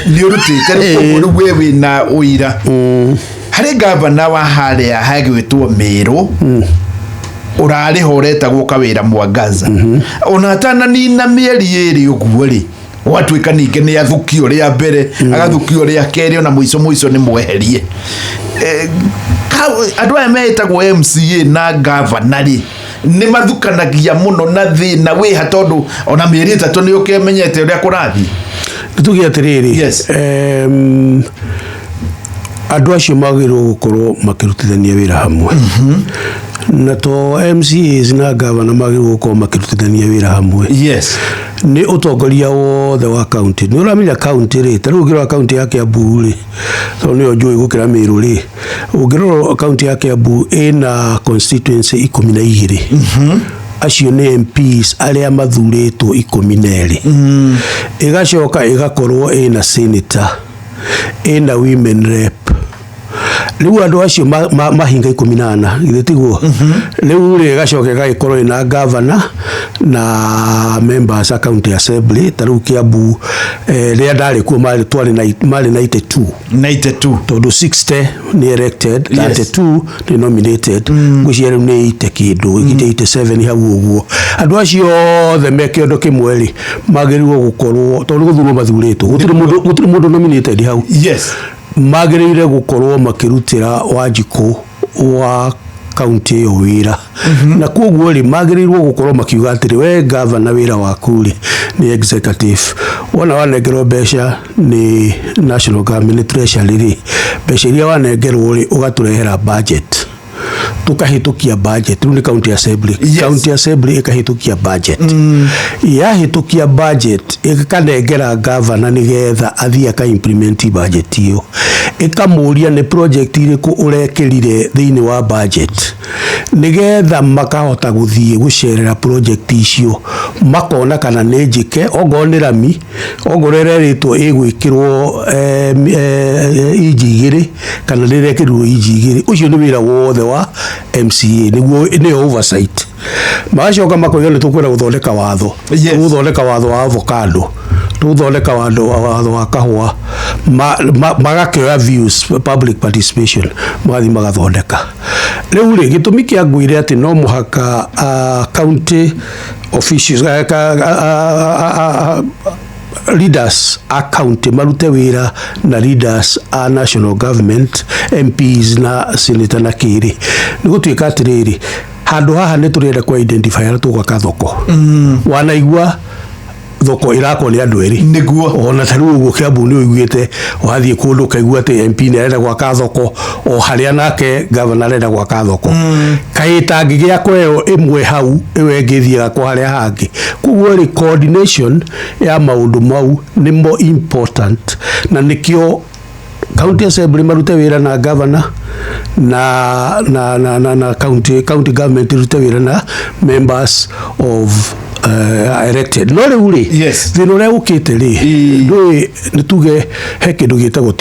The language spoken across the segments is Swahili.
ni urutite wewe na uira hari gavana wa haria hagwitwo Meru urari horeta guka wira Mwangaza ona tana ni na mieri eri uguo ri watwika ninge ni athukio ria mbere agathukio ria keri ona muico ni mweherie andu aya metagwo MCA na gavana ri ni mathukanagia muno na thina wiha tondu ona mieri 3 ni ukemenyete uria kurathi tugi atiriri andu acio magirwo gukorwo makirutithania wira hamwe na to MCAs na gavana magirwo gukorwo makirutithania wira hamwe ni utongoria wothe wa county ni uramenya county ri taru ngirwa county ya Kiambu ri so ni ojui gukira Meru ri ungirwa county ya Kiambu ina constituency 12 acio ni MPs aria mathuritwo 12 igacoka igakorwo ina senator ina women rep riu andu acio mahinga 18 githitiguo riu ri gacoke gaikorwo ina governor na members a county assembly taru Kiambu ria ndari kuo mari 92 tondu 60 ni elected 32 ni nominated guciere ni ite kindu igite 87 hau uguo andu acio the meke ndo kimweri magiriwo gukorwo tondu guthurwo mathuritwo gutiri mundu nominated hau magirire gukorwo makirutira Wanjiku wa county yo wira na koguo ri magirirwo gukorwo makiuga atiri we governor wira waku ri ni executive wana wanengerwo besha ni national government treasury ri besha iria wanengerwo ri ugaturehera budget tukahitukia budget ni county assembly ikahitukia budget yahitukia budget ikanengera governor nigetha athia ka implement budget iyo ikamuria ni project iriku urekirire thiini wa budget nigetha makahota guthie gucerera project icio makona kana ni njike ogoni rami ogorere ritwo igwikirwo ijigiri kana rirekirwo ijigiri ucio ni wira wothe wa MCA ni oversight magacoka makoiga ni tukwira guthondeka watho guthondeka watho wa avocado tuthondeka watho wa kahua magakioya views public participation magathi magathondeka riu ri gitumi kia ngwire ati no muhaka county officials leaders a county marute wira na leaders a national government MPs na senator na kiri nigutuika atiriri handu haha ni turenda ku identify tugaka thoko wanaigua thoko irako ni andu eri niguo ona taru uguo Kiambu ni uiguite wathie kundu kaigua ati MP ni arenda gwaka thoko o haria nake governor arenda gwaka thoko kaita ngigia kweo imwe hau iwe ngithia kwa haria hangi kuguo ri coordination ya maundu mau ni more important na nikio county assembly marute wira na governor na county government rute wira na members of elected no reuri thino re ukite ri ndui nituge he kindu gitagwo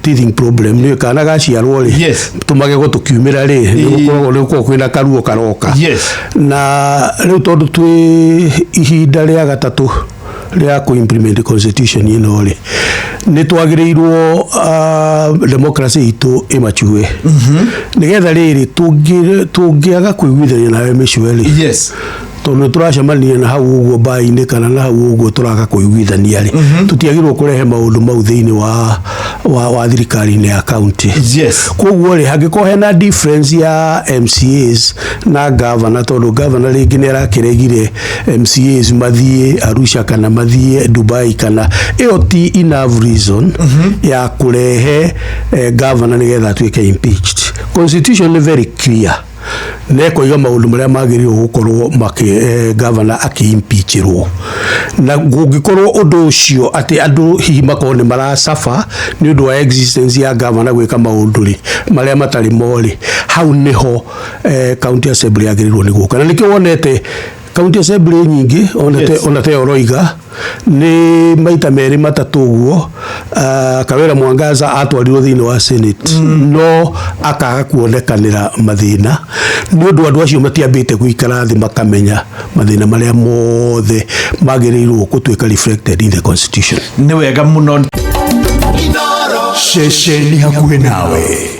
teething problem ni kana gaciarwo ri tumage gutukiumira ri nigukorwo ni kwina karuo karoka na riu tondu twi ihinda ria gatatu ria ku implement constitution ino ri ni twagirirwo democracy itu imachue nigetha riri tungiaga kuiguithania nawe micweli tondu turacemania na hau uguo baine kana na hau uguo turaga kuiguithania ri tutiagirwo kurehe maundu mau thiini wa thirikari ni ya county koguo ri hangiko hena difference ya MCAs na governor tondu governor ringi ni arakiregire MCAs mathie Arusha kana mathie Dubai kana iyo ti enough reason ya kurehe governor nigetha tuike impeached. Constitution is very clear neko iga maundu maria magirirwo gukorwo governor akiimpeachirwo na gugikorwo undu ucio ati andu hihi makone marasafa ni undu wa existence ya governor gwika maundu ri maria matari mori hau niho county assembly yagirirwo ni guka na nikio wonete county assembly nyingi onete oroiga ni maita meri matatu guo Kawira Mwangaza atwarirwo thiini wa Senate no akaga kuonekanira mathina ni undu andu acio matiambite guikara thi makamenya mathina maria mothe magirirwo gutuika reflected in the constitution. Ni wega muno. ceceni hakuhĩ nawe.